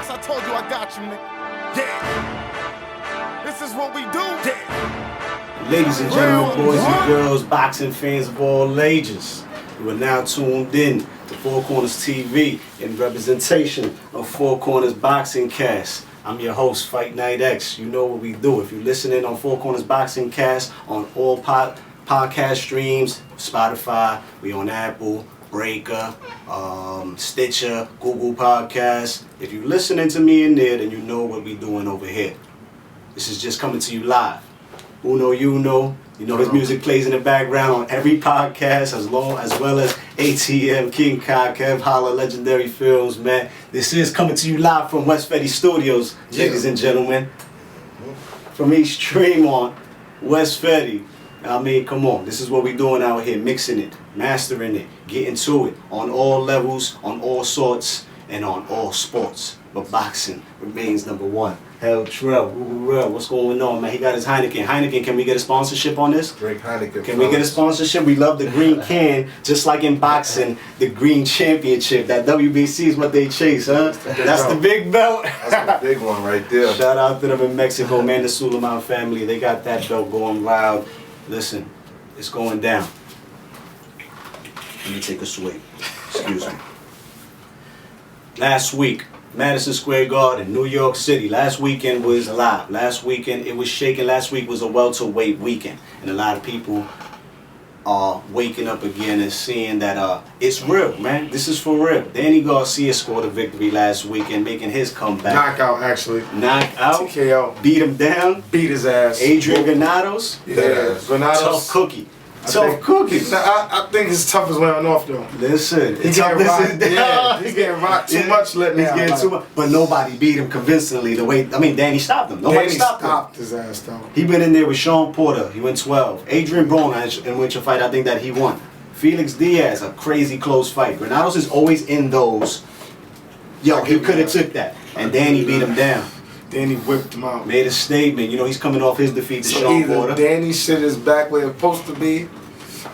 Boss, I told you I got you, nigga. Yeah. This is what we do. Yeah. Ladies and gentlemen, boys and girls, boxing fans of all ages, you are now tuned in to Four Corners TV in representation of Four Corners Boxing Cast. I'm your host, Fight Night X. You know what we do. If you're listening on Four Corners Boxing Cast on all podcast streams, Spotify, we on Apple, Breaker, Stitcher, Google Podcasts. If you're listening to me in there, then you know what we doing over here. This is just coming to you live. Uno, you know his music plays in the background on every podcast, as well as ATM, King Kai, Kev Holla, Legendary Films, man. This is coming to you live from West Fetty Studios, ladies and gentlemen. From East Tremont, West Fetty. I mean, come on, this is what we doing out here, mixing it, mastering it, getting to it, on all levels, on all sorts, and on all sports. But boxing remains number one. Hell, Trell, what's going on, man? He got his Heineken. Heineken, can we get a sponsorship on this? Drink Heineken. Can we get a sponsorship? We love the green can, just like in boxing, the green championship. That WBC is what they chase, huh? That's the big belt. That's the big one right there. Shout out to them in Mexico, man, the Suleiman family. They got that belt going wild. Listen, it's going down. Let me take a swig. Excuse me. Last week, Madison Square Garden, New York City. Last weekend was live. Last weekend it was shaking. Last week was a welterweight weekend. And a lot of people are waking up again and seeing that it's real, man. This is for real. Danny Garcia scored a victory last weekend, making his comeback. Knockout, actually. Knockout. TKO. Beat him down. Beat his ass. Adrian Granados. Yeah. Granados. Tough cookie. Tough cookie. I think his tough is wearing off though. Listen, He's getting rocked. Yeah, he's getting rocked too much. He's getting too much. But nobody beat him convincingly the way. I mean, Danny stopped him. Nobody stopped his ass though. He went in there with Sean Porter. He went 12. Adrian Brown, in which a fight I think that he won. Felix Diaz, a crazy close fight. Granados is always in those. Yo, he could have took that, and Danny beat him down. Danny whipped him out. Made a statement. You know, he's coming off his defeat to Sean Porter. Danny shit is back where it's supposed to be,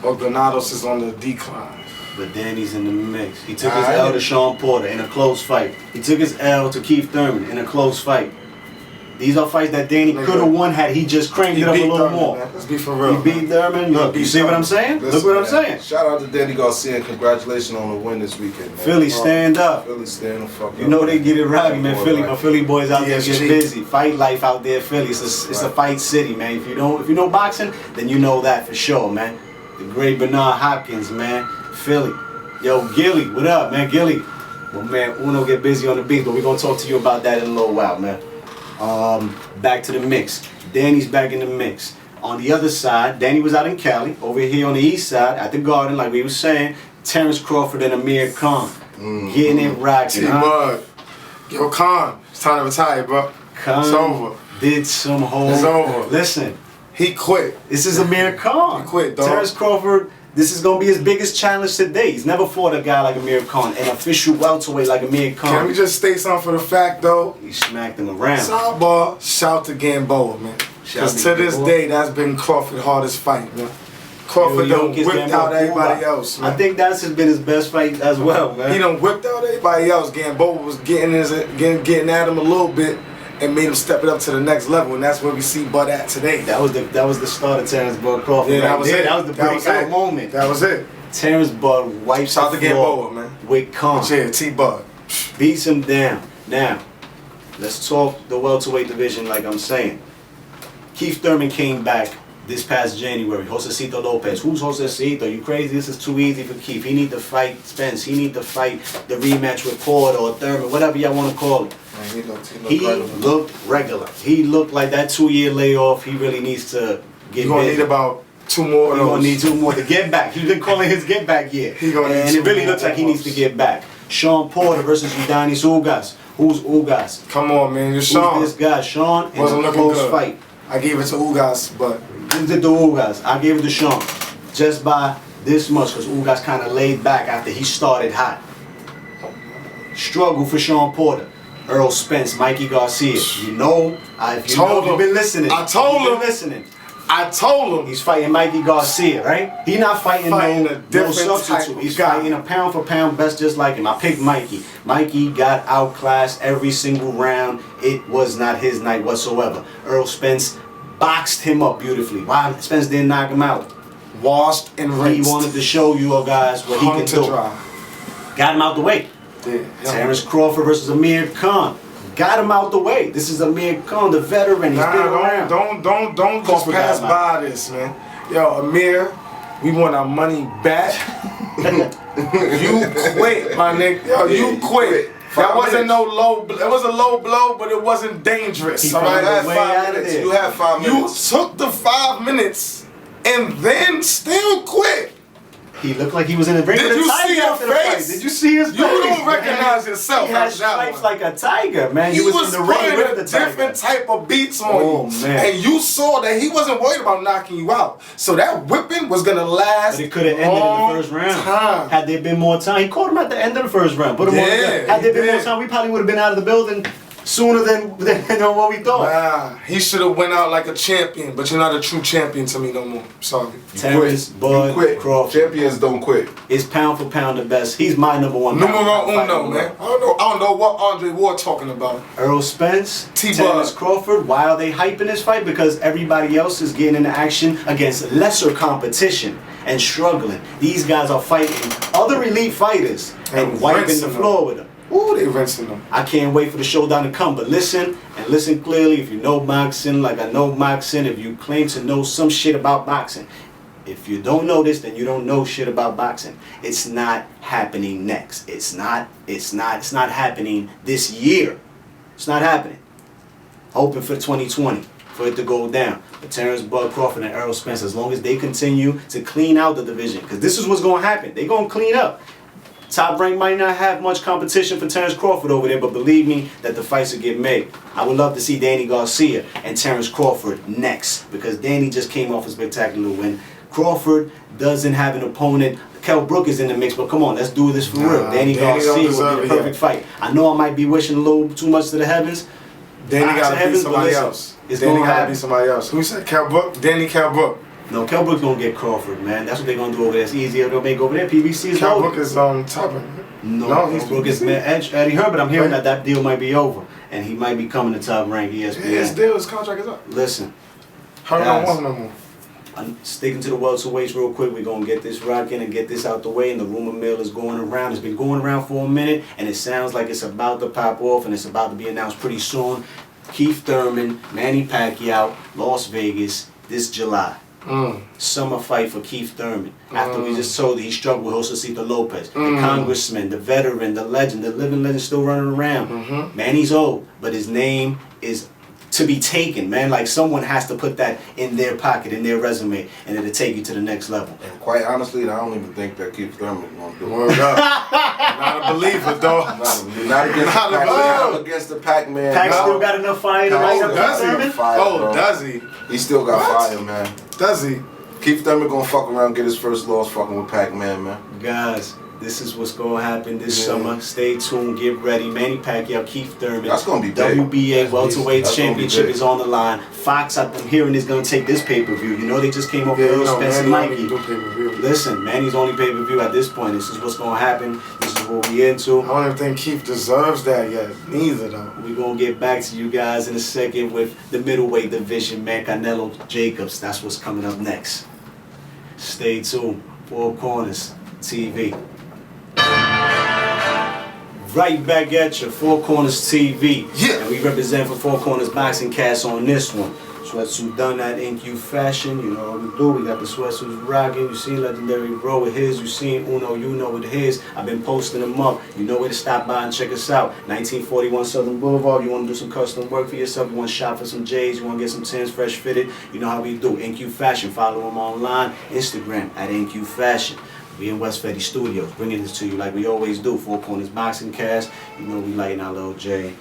or Granados is on the decline. But Danny's in the mix. He took his L to Sean Porter in a close fight. He took his L to Keith Thurman in a close fight. These are fights that Danny could have won had he just cranked it up a little more. Man. Let's be for real. He beat Thurman. Look, you see what I'm saying? Look what I'm saying. Shout out to Danny Garcia and congratulations on the win this weekend, man. Philly, stand up. Philly, stand the fuck up. You know they get it right, man. Philly, my Philly boys out there get busy. Fight life out there, Philly. It's a fight city, man. If you know boxing, then you know that for sure, man. The great Bernard Hopkins, man. Philly. Yo, Gilly, what up, man? Gilly. Well, man, Uno get busy on the beat, but we're going to talk to you about that in a little while, man. Back to the mix. Danny's back in the mix. On the other side, Danny was out in Cali. Over here on the east side, at the Garden, like we were saying, Terrence Crawford and Amir Khan. Getting it rocking. T-Bud. Yo, Khan, it's time to retire, bro. Khan it's over. Did some whole... It's over. Listen. He quit. This is Amir Khan. He quit, dog. Terrence Crawford, this is going to be his biggest challenge today. He's never fought a guy like Amir Khan, an official welterweight like Amir Khan. Can we just state something for the fact, though? He smacked him around. Sidebar, shout to Gamboa, man. Because to this day, that's been Crawford's hardest fight, man. Crawford done whipped out everybody else, man. I think that's been his best fight as well, man. He done whipped out everybody else. Gamboa was getting at him a little bit and made him step it up to the next level, and that's where we see Bud at today. That was the start of Terrence Bud Crawford. Yeah, that was it. That was the breakout moment. That was it. Terrence Bud wipes out the the floor Gamboa, man. with Khan. Yeah, T-Bud. Beats him down. Now, let's talk the welterweight division like I'm saying. Keith Thurman came back this past January. Josecito Lopez. Who's Josecito? You crazy? This is too easy for Keith. He need to fight Spence. He need to fight the rematch with Porter or Thurman, whatever y'all want to call it. He looked regular. He looked like that 2-year layoff. He really needs to get. You're gonna need about 2 more of those. He's gonna need 2 more to get back. He's been calling his get back year. And it really looks like he needs to get back. Sean Porter versus Udanis Ugas. Who's Ugas? Come on, man. You're Sean. Who's this guy? Sean in wasn't a looking close good. fight. I gave it to Ugas, but Give it to Ugas. I gave it to Sean. Just by this much, because Ugas kind of laid back after he started hot. Struggle for Sean Porter. Earl Spence, Mikey Garcia. You know, if you've been listening. I told him. Listening. I told him He's fighting Mikey Garcia, right? He not fighting a no different substitute. type of He's guy. fighting a pound for pound best just like him. I picked Mikey. Mikey got outclassed every single round. It was not his night whatsoever. Errol Spence boxed him up beautifully. Why Spence didn't knock him out? washed and He rinsed. wanted to show you all guys what he Hung can to do. dry. Got him out the way. Yeah. Terrence Crawford versus Amir Khan. Got him out the way. This is Amir Khan, the veteran. He's been around. Don't just Crawford pass got him by this, man. Yo, Amir, we want our money back. You quit, my nigga. Yo, you quit. That wasn't no low. It was a low blow, but it wasn't dangerous. He All found right, a way out of there. You had 5 you minutes. took the 5 minutes and then still quit. He looked like he was in the ring Did with a you tiger see your after the fight. face? Did you see his face? You don't man? recognize yourself He had after that stripes one. like a tiger, man. He was in the ring putting with a the tiger. different type of beats on Oh, you. man. And you saw that he wasn't worried about knocking you out. So that whipping was going to last But it could have ended in the long first round. time. Had there been more time, he caught him at the end of the first round. Put him on the Yeah, gun. Had there he been more did. time, we probably would have been out of the building sooner than what we thought. Nah, he should have went out like a champion, but you're not a true champion to me no more. Sorry. Terrence You Bud quit. Crawford Champions don't quit. is pound for pound the best. He's my number one. Numero pound for pound uno, fighter. man. I don't know what Andre Ward talking about. Earl Spence, T-Bud. Terrence Crawford. Why are they hyping this fight? Because everybody else is getting into action against lesser competition and struggling. These guys are fighting other elite fighters and wiping the rinsing floor with them. Ooh, they rinsing them. I can't wait for the showdown to come, but listen, and listen clearly. If you know boxing like I know boxing, if you claim to know some shit about boxing, if you don't know this, then you don't know shit about boxing. It's not happening next. It's not happening this year. It's not happening. Hoping for 2020 for it to go down. But Terrence Bud Crawford and Errol Spence, as long as they continue to clean out the division, because this is what's going to happen. They're going to clean up. Top Rank might not have much competition for Terrence Crawford over there, but believe me that the fights will get made. I would love to see Danny Garcia and Terrence Crawford next, because Danny just came off a spectacular win. Crawford doesn't have an opponent. Kell Brook is in the mix, but come on, let's do this for real. Danny Danny Garcia don't would deserve be it the perfect yet. fight. I know I might be wishing a little too much to the heavens. Danny Box got to of be heavens, but somebody listen, else. it's Danny gonna got to happen. be somebody else. Who said Cal Brook? Danny Cal Brook. No, Kell Brook's gonna get Crawford, man. That's what they're gonna do over there. It's easier to make over there. PBC is Cal over. Brook is top. No, he's Kell Brook is Eddie Herbert. I'm hearing that deal might be over, and he might be coming to Top Rank ESPN. His deal, his contract is up. Listen, Herbert don't want him no more. I'm sticking to the welterweights real quick. We're gonna get this rocking and get this out the way. And the rumor mill is going around. It's been going around for a minute, and it sounds like it's about to pop off, and it's about to be announced pretty soon. Keith Thurman, Manny Pacquiao, Las Vegas this July. Summer fight for Keith Thurman. After we just told you he struggled with Josecito Lopez, the congressman, the veteran, the legend, the living legend still running around. Manny's old, but his name is to be taken, man. Like someone has to put that in their pocket, in their resume, and it'll take you to the next level. And quite honestly, I don't even think that Keith Thurman is going to do it. Word up. Not a believer, dog. Not against Not the a Pac-Man. believer. Not against the Pac-Man. Pac No. still got enough fire to Oh, light up does Keith he? Thurman? Fire, Oh, bro. does he? He still got What? fire, man. Does he? Keith Thurman gonna fuck around and get his first loss fucking with Pac-Man, man. Guys, this is what's going to happen this Yeah. summer. Stay tuned, get ready. Manny Pacquiao, Keith Thurman. That's gonna be big. WBA That's Welterweight gonna be Championship big. is on the line. Fox, I'm hearing, is going to take this pay-per-view. You know they just came off Yeah, Earl you know, Spence and Manny Mikey. only do pay-per-view. Listen, Manny's only pay-per-view at this point. This is what's going to happen. This is what we into. I don't even think Keith deserves that yet. Neither, though. We're going to get back to you guys in a second with the middleweight division, man. Canelo Jacobs. That's what's coming up next. Stay tuned. Four Corners TV. Right back at you, Four Corners TV. Yeah. And we represent for Four Corners Boxing Cast on this one. Sweatsuit done at NQ Fashion. You know what we do. We got the sweatsuits rocking. You seen Legendary Bro with his. You seen Uno, you know with his. I've been posting them up. You know where to stop by and check us out. 1941 Southern Boulevard. You want to do some custom work for yourself. You want to shop for some J's. You want to get some Tins fresh fitted. You know how we do. NQ Fashion. Follow them online. Instagram at NQ Fashion. We in West Fetty Studios, bringing this to you like we always do. Four Corners Boxing Cast. You know we lighting our little J,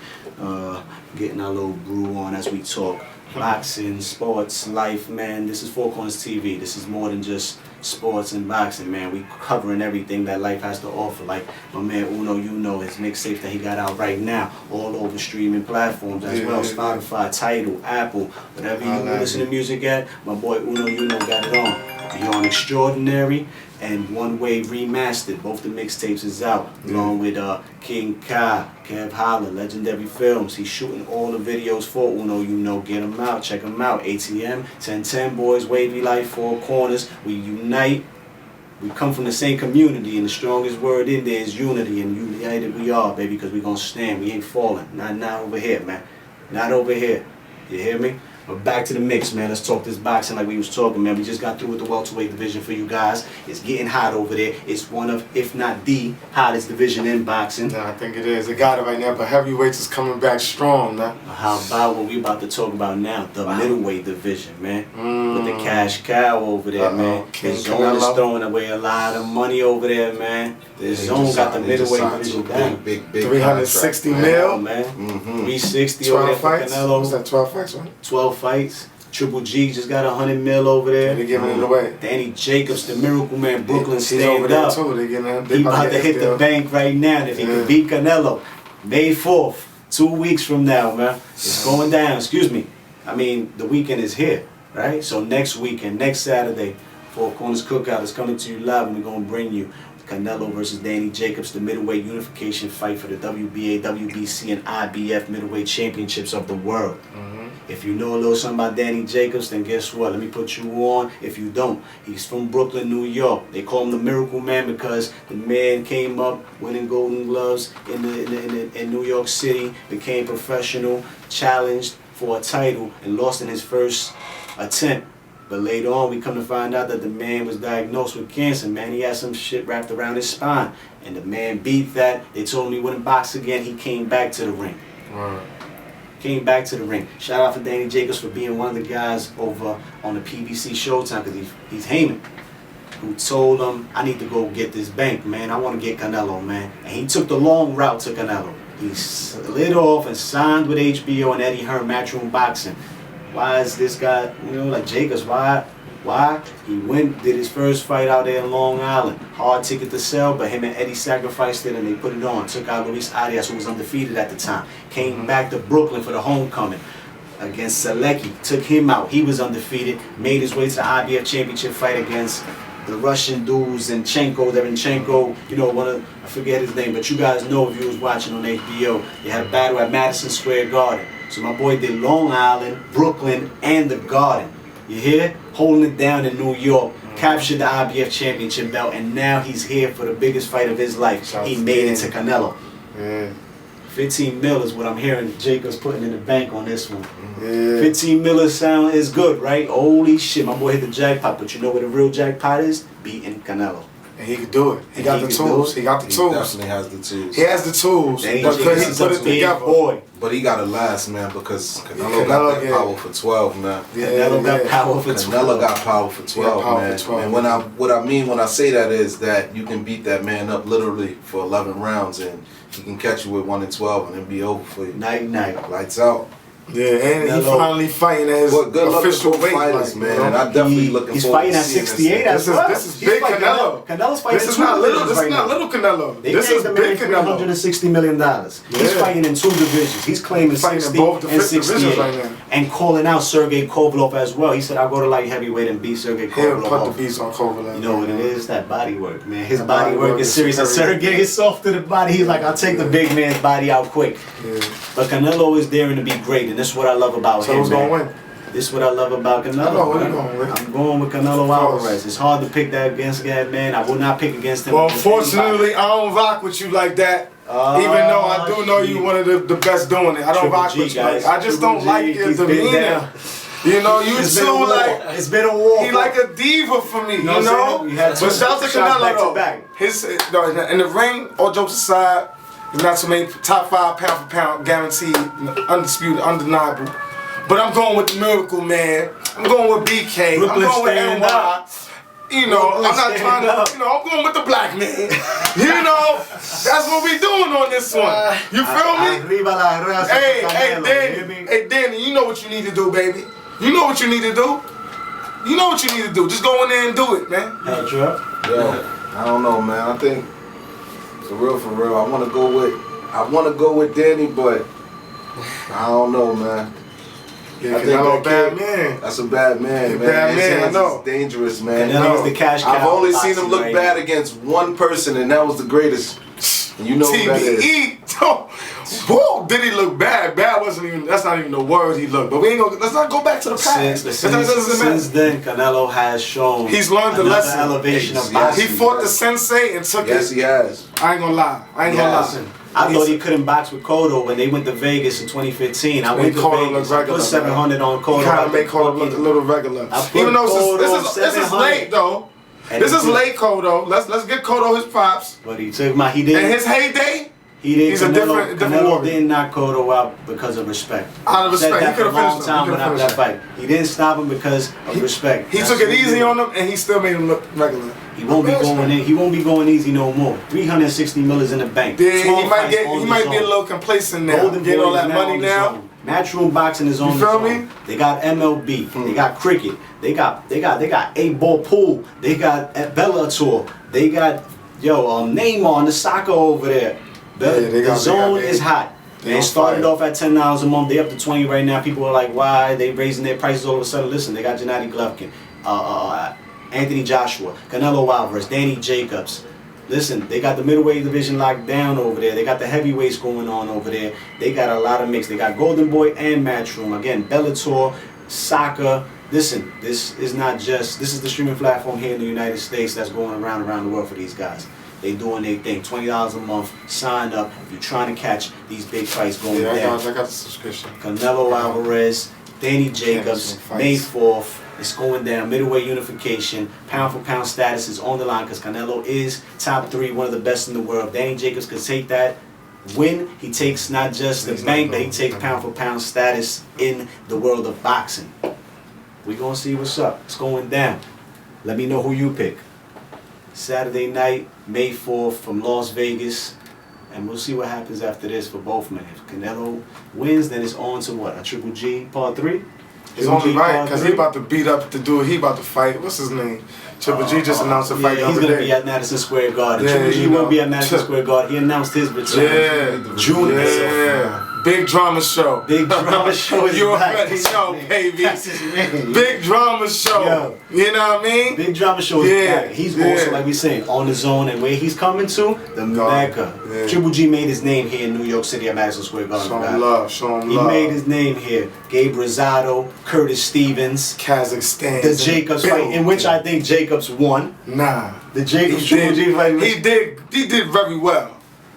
getting our little brew on as we talk. Boxing, sports, life, man. This is Four Corners TV. This is more than just sports and boxing, man. We covering everything that life has to offer. Like my man Uno, you know, his mixtape that he got out right now, all over streaming platforms as well. Spotify, Tidal, Apple, whatever you listen to music at, my boy Uno, you know, got it on. Beyond Extraordinary and One Way Remastered. Both the mixtapes is out, along with King Kai, Kev Holler, Legendary Films. He's shooting all the videos for Uno, you know. Get him out, check him out. ATM, 1010 Boys, Wavy Life, Four Corners. We unite. We come from the same community, and the strongest word in there is unity. And united we are, baby, because we gonna stand. We ain't falling. Not over here, man. Not over here. You hear me? But back to the mix, man. Let's talk this boxing like we was talking, man. We just got through with the welterweight division for you guys. It's getting hot over there. It's one of, if not the hottest division in boxing. Nah, I think it is. It got it right now, but heavyweights is coming back strong, man. How about what we about to talk about now? The middleweight division, man. With the cash cow over there, man. The Zone is throwing away a lot of money over there, man. The Zone got the middleweight division down. Big 360 mil, man. 360 12 over there for fights. Canelo. What's that? 12 fights, right? 12 fights. Triple G just got 100 mil over there. They're giving it away. Danny Jacobs, the Miracle Man, Brooklyn, He's stand over there up. too. He about to hit the bank right now. If he can beat Canelo, May 4th, 2 weeks from now, man. It's going down. Excuse me. I mean, the weekend is here, right? So next weekend, next Saturday, Four Corners Cookout is coming to you live, and we're gonna bring you Canelo versus Danny Jacobs, the middleweight unification fight for the WBA, WBC, and IBF middleweight championships of the world. If you know a little something about Danny Jacobs, then guess what? Let me put you on. If you don't, he's from Brooklyn, New York. They call him the Miracle Man because the man came up winning Golden Gloves in New York City, became professional, challenged for a title, and lost in his first attempt. But later on, we come to find out that the man was diagnosed with cancer. Man, he had some shit wrapped around his spine. And the man beat that. They told him he wouldn't box again. He came back to the ring. Came back to the ring. Shout out to Danny Jacobs for being one of the guys over on the PBC Showtime, because he's Heyman, who told him, I need to go get this bank, man. I want to get Canelo, man. And he took the long route to Canelo. He slid off and signed with HBO and Eddie Hearn, Matchroom Boxing. Why is this guy, like Jacobs, why? He went, did his first fight out there in Long Island. Hard ticket to sell, but him and Eddie sacrificed it and they put it on. Took out Luis Arias, who was undefeated at the time. Came back to Brooklyn for the homecoming against Selecki. Took him out. He was undefeated. Made his way to the IBF championship fight against the Russian dudes, Derenchenko, I forget his name, but you guys know if you was watching on HBO. They had a battle at Madison Square Garden. So my boy did Long Island, Brooklyn, and the Garden. You hear? Holding it down in New York. Captured the IBF championship belt, and now he's here for the biggest fight of his life. He made it to Canelo. 15 mil is what I'm hearing Jacobs putting in the bank on this one. 15 mil is good, right? Holy shit, my boy hit the jackpot. But you know where the real jackpot is? Beating Canelo. And he could do it. He got the tools. He got the tools. Definitely has the tools. He has the tools. But could he put it together? Boy. But he got to last, man, because Canelo got that power for 12, man. Canelo got power for 12. Canelo got power for 12, man. And what I mean when I say that is that you can beat that man up literally for 11 rounds, and he can catch you with 1 and 12 and then be over for you. Night. Lights out. Yeah, and he finally fighting at his official weight, fighters, man. And I definitely looking he's forward fighting to at seeing 68 as well. This is big Canelo. Canelo's fighting This is not little. This is not little Canelo. This is big Canelo. $160 million. He's fighting in 2 divisions. He's claiming 60 and 68, right now. and calling out Sergey Kovalev as well. He said, "I'll go to light heavyweight and beat Sergey Kovalev." He'll put the beats on Kovalev. You know what it is? That body work, man. His body work is serious. And Sergey is soft to the body. He's like, I'll take the big man's body out quick. But Canelo is daring to be great, and this is what I love about him. So who's gonna win? This is what I love about Canelo. What are you going with? I'm going with Canelo Alvarez. It's hard to pick that against that man. I will not pick against him. Well, unfortunately, I don't rock with you like that. Even though I do know you one of the best doing it. I don't rock with you. I just don't like your demeanor. You know, you too like. It's been a war. He like a diva for me, you know. But shout out to Canelo though. In the ring, all jokes aside, he's not so many top 5 pound for pound guaranteed, undisputed, undeniable. But I'm going with the Miracle Man. I'm going with BK. I'm going with NY. You know, I'm not trying to, I'm going with the black man. You know, that's what we doing on this one. You feel me? Hey, Danny, you know what you need to do, baby. You know what you need to do. You know what you need to do. Just go in there and do it, man. Hey, Trip. Yo, I don't know, man. I think for real, I want to go with Danny, but I don't know, man. Yeah, I think Canelo that bad kid- man. That's a bad man, He's a man. bad His man, I hands know. is dangerous, man. Canelo's the cash cow. I've only of seen him boxing look right bad now. against one person, and that was the greatest. And you know who that is. TBE. Whoa, did he look bad? Bad wasn't even. That's not even the word he looked. But we ain't gonna. Let's not go back to the past. Since then, Canelo has shown He's learned the another lesson. elevation of Yes, boxing. He fought the sensei and took Yes, it. he has. I ain't gonna lie. I ain't gonna lie. I thought he couldn't box with Cotto when they went to Vegas in 2015. I went to Cotto Vegas. look I regular, put 700 on You Cotto. gotta make Cotto look a little regular. I put Even though Cotto this is 700. late though. And This he is did- late Cotto. Let's get Cotto his props. But he took my. He In didn't. his heyday, He didn't. he's a different Canelo warrior. didn't knock Cotto out because of respect. Out of Said respect. that He could've for a long finished him. time He could've without that finished fight. He didn't stop him because of respect. he That's took what it he easy did. on him and he still made him look regular. He won't be going in. He won't be going easy no more. 360 million in the bank. Yeah, 12 he might fights get. on He the might be a zone. little complacent now. Golden Get all Boy is that now money on the now. zone. Matchroom Boxing is on You the feel zone. me? They got MLB. They got cricket. They got 8-ball pool. They got Bellator. They got Neymar and the soccer over there. The zone is hot. They started off at $10 a month. They up to 20 right now. People are like, why? They raising their prices all of a sudden. Listen, they got Gennady Golovkin, Anthony Joshua, Canelo Alvarez, Danny Jacobs. Listen, they got the middleweight division locked down over there. They got the heavyweights going on over there. They got a lot of mix. They got Golden Boy and Matchroom. Again, Bellator, soccer. Listen, this is the streaming platform here in the United States that's going around the world for these guys. They doing their thing. $20 a month. Sign up if you're trying to catch these big fights going down. I got the subscription. Canelo Alvarez, Danny Jacobs, May 4th. It's going down. Middleweight unification. Pound for pound status is on the line because Canelo is top 3, one of the best in the world. Danny Jacobs could take that win. He takes not just the bank, but he takes pound for pound status in the world of boxing. We're going to see what's up. It's going down. Let me know who you pick. Saturday night, May 4th from Las Vegas. And we'll see what happens after this for both men. If Canelo wins, then it's on to what? A Triple G Part 3? He's only right because he about to beat up the dude. He about to fight. What's his name? Triple G just announced a fight the he's other going to day. be at Madison Square Garden. Yeah, Triple G you will know. be at Madison Square Garden. He announced his return. Yeah, June. yeah. Big drama show. Big drama show is You back. already know, baby. That's his name. Big drama show. Yo. You know what I mean? Big drama show is Yeah, back. He's yeah. also, like we saying, on the zone, and where he's coming to, the Mecca. Yeah. Triple G made his name here in New York City at Madison Square Garden. Show guys. him love. Show him He love. made his name here. Gabe Rosado, Curtis Stevens, Kazakhstan. the Jacobs fight, in which I think Jacobs won. Nah. The Jacobs He Triple did, G fight. he did very well.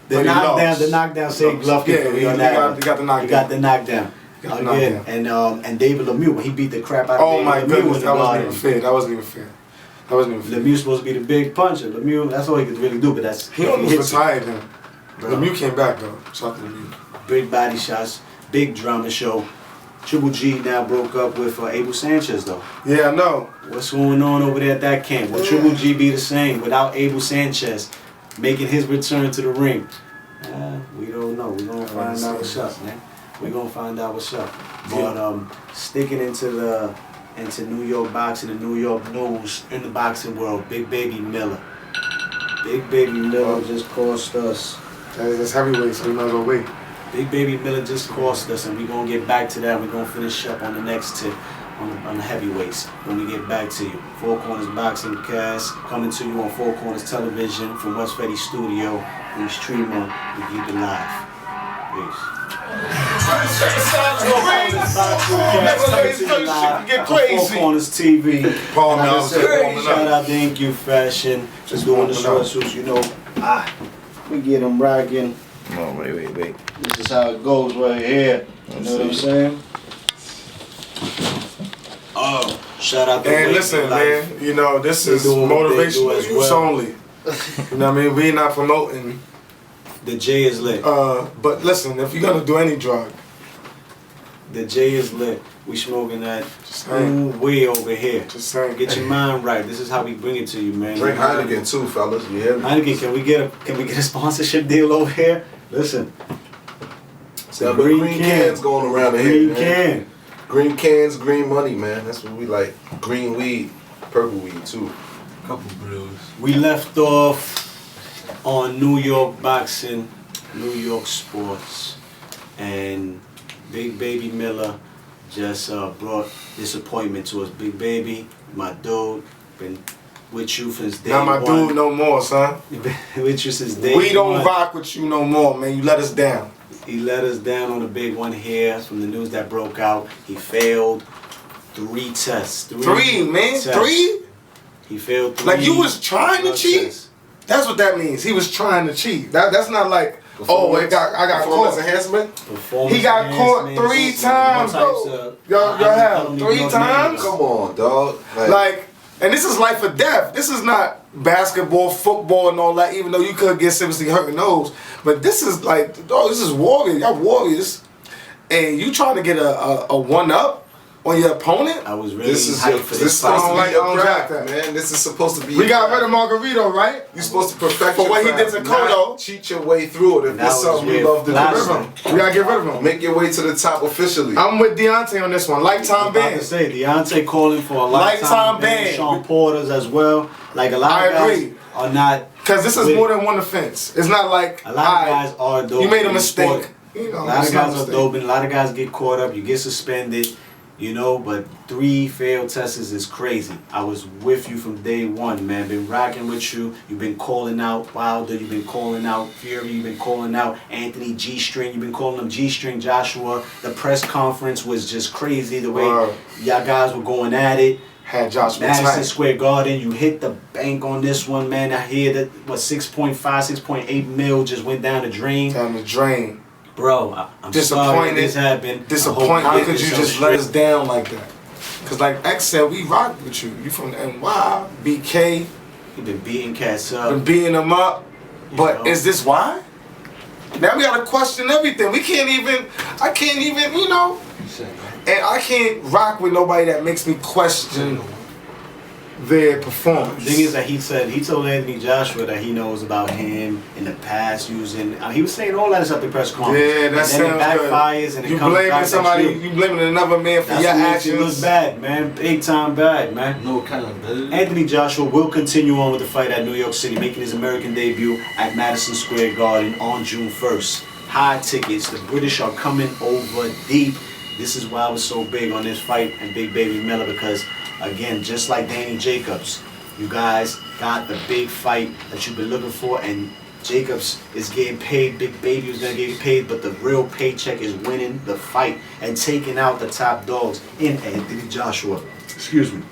The but he lost. knockdown saved Golovkin. Yeah, he got the knockdown. He got the knockdown. Got the Again, knockdown. and David Lemieux when he beat the crap out of Oh David my Lemieux goodness, in the that wasn't Garden. even fair. That wasn't even fair. That wasn't even fair. Lemieux supposed to be the big puncher. Lemieux, that's all he could really do, but that's He almost hits it. retired him. Bro. Lemieux came back though. Shout out to Lemieux. Big body shots, big drama show. Triple G now broke up with Abel Sanchez though. Yeah, I know. What's going on over there at that camp? Will Triple G be the same without Abel Sanchez making his return to the ring? We don't know. We're gonna find out what's up, man. We're gonna find out what's up. But sticking into New York boxing and New York news in the boxing world, Big Baby Miller. Big Baby Miller just cost us. That's heavyweight, so we might as well wait. Big Baby Miller just cost us, and we're gonna get back to that. We're gonna finish up on the next tip on the heavyweights when we get back to you. Four Corners Boxing Cast coming to you on Four Corners Television from West Fetty Studio. We stream on, we keep it live. Peace. Get Four crazy. Corners TV. Paul And like I Mills, said, warming shout up. out to NQ Fashion. Just doing the warming up. sweatsuits, you know. We get them rocking. No, wait. This is how it goes right here. You know what I'm saying? Oh, shout out to And Wake listen, Life. man, you know, this They is do what they do motivational as use well. only. You know what I mean? We not promoting. The J is lit. But listen, if you're gonna do any drug, The J is lit. We smoking that saying. way over here. Just saying. Get your mind right. This is how we bring it to you, man. Drink Heineken too, fellas. You hear me? Heineken, can we get a sponsorship deal over here? Listen. Got green cans going around the Green head, man. can. Green cans, green money, man. That's what we like. Green weed, purple weed too. Couple blues. We left off on New York boxing, New York sports, and Big Baby Miller just brought disappointment to us. Big Baby, my dude, been with you since day Not my one. dude no more, son. With you since day We don't one. rock with you no more, man. You let us down. He let us down on a big one here from the news that broke out. He failed 3 tests. Three, man. tests. 3? He failed 3. Like you was trying to drug cheat? tests. That's what that means. He was trying to cheat. That's not like, oh, I got Performance caught. enhancement. Performance He got caught enhancements, 3 times, all types bro. of- Y'all I have don't 3 even know times? names. Come on, dog. Like, and this is life or death. This is not basketball, football, and all that, even though you could get seriously hurting those. But this is like, dog, this is warriors. Y'all warriors. And you trying to get a one-up on your opponent? I was really this is hyped your, for this this is supposed fight. to like- be your I don't craft, like that. man. This is supposed to be. We your got craft. rid of Margarito, right? You're supposed to perfect For your what he craft, did to not Kodo. cheat your way through it. If That it's was something you with love to Get rid do, of him. We gotta get rid of him. make your way to the top officially. I'm with Deontay on this one. I Lifetime was about ban. to say, Deontay calling for a Lifetime lifetime ban. ban. Sean Porter's as well. Like a lot I of guys agree. are not. Because this is with- more than one offense. It's not like, A lot of guys are dope. you made a in mistake. sport. You know, A lot it's of not a guys are mistake. doping. A lot of guys get caught up. You get suspended. You know, but 3 failed tests is crazy. I was with you from day one, man. Been rocking with you. You've been calling out Wilder. You've been calling out Fury. You've been calling out Anthony G-String. You've been calling him G-String Joshua. The press conference was just crazy. The way Word. y'all guys were going at it. Had Joshua Madison tight. Square Garden, you hit the bank on this one, man. I hear that, 6.5, 6.8 mil just went down the drain. Down the drain. Bro, I'm sorry Disappointed. this happened. Disappointed. How I hope could this you is just let us down like that? Because like X said, we rock with you. You from NY, BK, You've been beating cats been up. beating them up. But know. is this why? Now we gotta question everything. We can't even, I can't even, you know, and I can't rock with nobody that makes me question their performance. The thing is that he told Anthony Joshua that he knows about him in the past using. He was saying all that stuff at the press conference. Yeah, that and then sounds it backfires good. and it You comes blaming back somebody, at you. you blaming another man for That's your what makes you actions. look bad, man. Big time bad, man. No accountability. Anthony Joshua will continue on with the fight at New York City, making his American debut at Madison Square Garden on June 1st. High tickets. The British are coming over deep. This is why I was so big on this fight and Big Baby Miller, because, again, just like Danny Jacobs, you guys got the big fight that you've been looking for, and Jacobs is getting paid. Big Baby is going to get paid, but the real paycheck is winning the fight and taking out the top dogs in Anthony Joshua. Excuse me.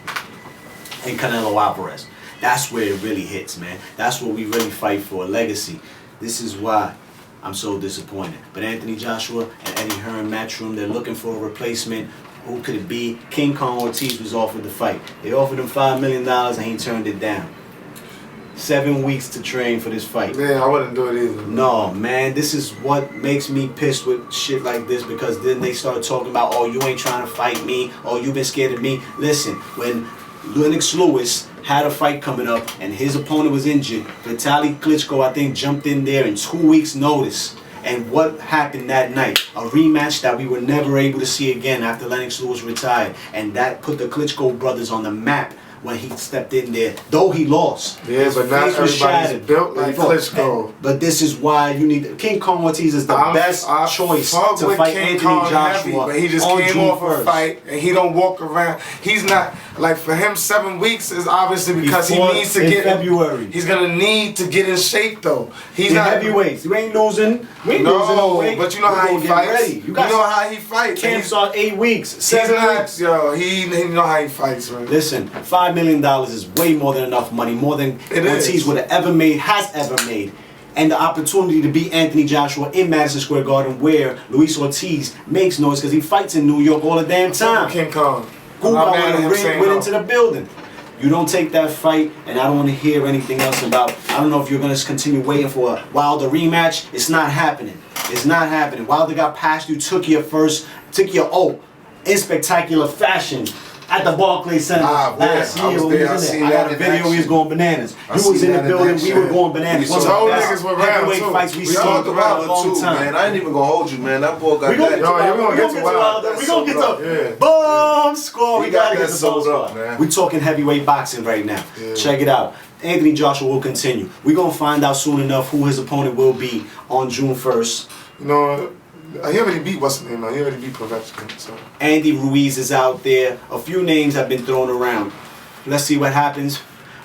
And Canelo Alvarez. That's where it really hits, man. That's what we really fight for, a legacy. This is why I'm so disappointed. But Anthony Joshua and Eddie Hearn Matchroom, they're looking for a replacement. Who could it be? King Kong Ortiz was offered the fight. They offered him $5 million and he turned it down. 7 weeks to train for this fight. Yeah, I wouldn't do it either. No, man, this is what makes me pissed with shit like this, because then they start talking about, oh, you ain't trying to fight me, oh, you been scared of me. Listen, when Lennox Lewis had a fight coming up and his opponent was injured, Vitaly Klitschko, I think, jumped in there in 2 weeks' notice. And what happened that night? A rematch that we were never able to see again after Lennox Lewis retired. And that put the Klitschko brothers on the map when he stepped in there, though he lost. Yeah, His but not face was everybody's shattered. built like Klitschko. But this is why you need King Kong Ortiz is the best choice fuck to with fight King Anthony Kong Joshua heavy, but he just on came June off 1st. a fight and he don't walk around. He's not like, for him 7 weeks is obviously because he fought needs to in get February. He's gonna need to get in shape though. He's In not heavyweights, you ain't losing. We ain't losing no No, weight. but you know how gonna he get fights. ready. You know how he fights. and Camps are 8 weeks, he's 7 not, weeks. yo, he know how he fights, man. Listen, $5 million is way more than enough money, more than It Ortiz is. would have ever made, has ever made. And the opportunity to beat Anthony Joshua in Madison Square Garden, where Luis Ortiz makes noise because he fights in New York all the damn time. King Kong. Who I'm I mad at want to him bring saying went no. into the building. You don't take that fight, and I don't want to hear anything else about. I don't know if you're going to continue waiting for a Wilder rematch. It's not happening. It's not happening. Wilder got past you, took your in spectacular fashion. at the Barclays Center last I year was when we there. I was in seen there. I got that a in video. We was action. going bananas. I You was seen in the that in building. We action. were going bananas. We One of told the niggas best were round, heavyweight too. fights we We seen talked around about a it long too, time. man. I ain't even gonna hold you, man. That boy got We gonna that. get Yo, to you gonna get to Wilder. We gonna get to Bomb Squad. We He got gotta get that to Bomb sold up, Squad. man. We talking heavyweight boxing right now. Check it out. Anthony Joshua will continue. We're gonna find out soon enough who his opponent will be on June 1st. You know, he already beat what's his name, man. He already beat Povetkin, so. Andy Ruiz is out there. A few names have been thrown around. Let's see what happens.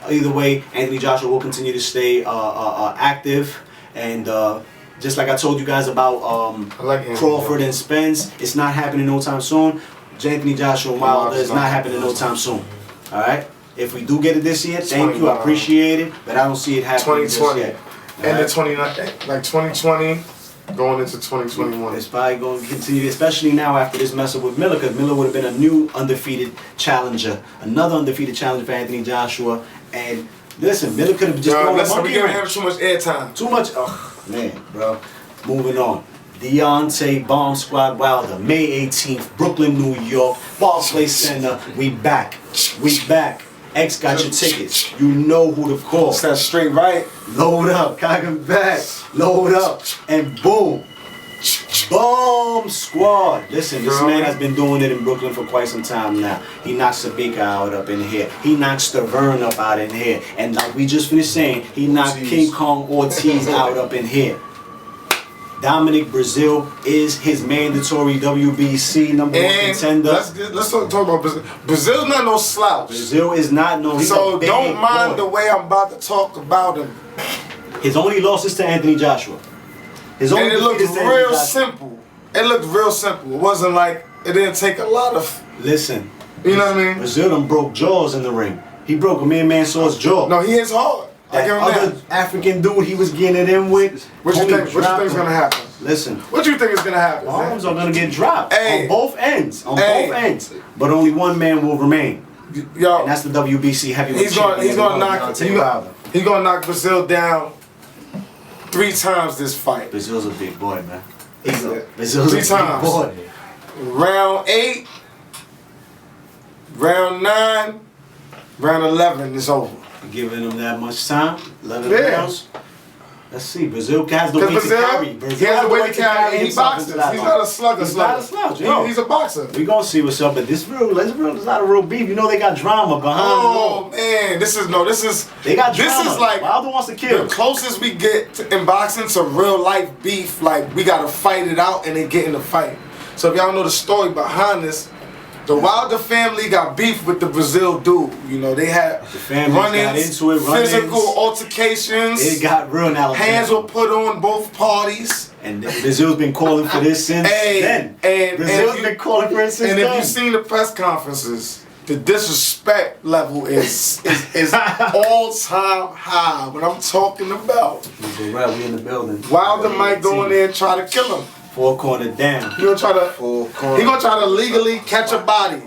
Either way, Anthony Joshua will continue to stay active. And just like I told you guys about I like Anthony Crawford and Spence, it's not happening no time soon. Anthony Joshua and Wilder is not happening no time soon. All right? If we do get it this year, thank you. I appreciate it. But I don't see it happening just 2020. yet. And the 2020, going into 2021. It's probably going to continue, especially now after this mess up with Miller, because Miller would have been a new undefeated challenger, another undefeated challenger for Anthony Joshua. And listen, Miller could have just Yo, thrown a listen, we monkey giving him wrench. too much airtime. Too much. Oh man, bro. Moving on. Deontay Bomb Squad Wilder, May 18th, Brooklyn, New York, Barclays Center. We back. We back. X got your tickets. You know who to call. It's that straight right. Load up, cock him back, load up, and boom. Bomb Squad. Listen, this man has been doing it in Brooklyn for quite some time now. He knocked Sabika out up in here. He knocked Stavern up out in here. And like we just finished saying, he knocked King Kong Ortiz out up in here. Dominic Brazil is his mandatory WBC number one And contender. let's talk about Brazil. Brazil's not no slouch. Brazil is not no. He's So a big don't mind boy. the way I'm about to talk about him. His only loss is to Anthony Joshua. His only And it looked defeat is to Anthony real Joshua. simple. It looked real simple. It wasn't like, it didn't take a lot of, Listen, you know what I mean? Brazil done broke jaws in the ring. He broke Amir Mansaw's jaw. No, he hits hard. I that give him other that. African dude he was getting it in with. What you homie think? What you dropped think's him. gonna happen? Listen, What you think is gonna happen? arms are gonna get dropped Hey. on both ends. On Hey. both ends. But only one man will remain. Yo, And that's the WBC heavyweight he's gonna champion, knock Deontay Wilder. he's gonna knock Brazil down 3 times this fight. Brazil's a big boy, man. He's Yeah. Brazil's 3 a big times. boy. Round 8, round 9, round 11 is over. Giving him that much time. 11 Yeah. rounds. Let's see. Brazil has the Because weight to carry. Brazil, he has the way to carry. He himself boxes. into that He's fight. not a slugger. He's not a slouch. No. He's a boxer. We gonna see what's up, but this is not a real beef. You know they got drama behind. Oh man, this is They got drama. This is like Wilder wants to kill. the closest we get in boxing to real life beef. Like we gotta fight it out and then get in the fight. So if y'all know the story behind this, the Wilder family got beef with the Brazil dude. You know they had The families got into it, run-ins. physical altercations. It got real in Alabama. Hands were put on both parties. And Brazil's been calling for this since then. Brazil's been calling for it since And then. if you've seen the press conferences, the disrespect level is all time high. What I'm talking about. We in the building. Wilder might go in there and try to kill him. 4 corner down. He gonna try to. Full He corner. gonna try to legally catch a body.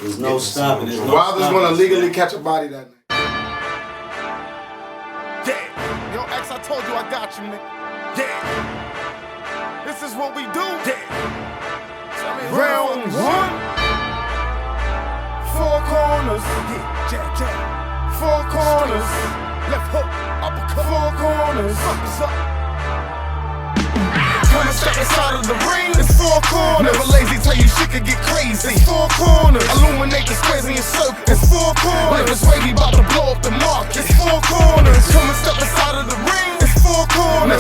There's no stopping. There's no Wilder's stopping. gonna legally catch a body that night. Yeah. Yo, X, I told you I got you, nigga. Yeah. This is what we do. Yeah. Round 1. 4 corners. Yeah, jab, jab. 4 corners. Left hook, uppercut. 4 corners. Fuckers up. Come and step inside of the ring. It's 4 corners. Never lazy, tell you shit could get crazy. It's 4 corners. Illuminate the squares in your circle. It's 4 corners. Like it's wavy, about to blow up the market. It's 4 corners. Come and step inside of the ring. It's 4 corners.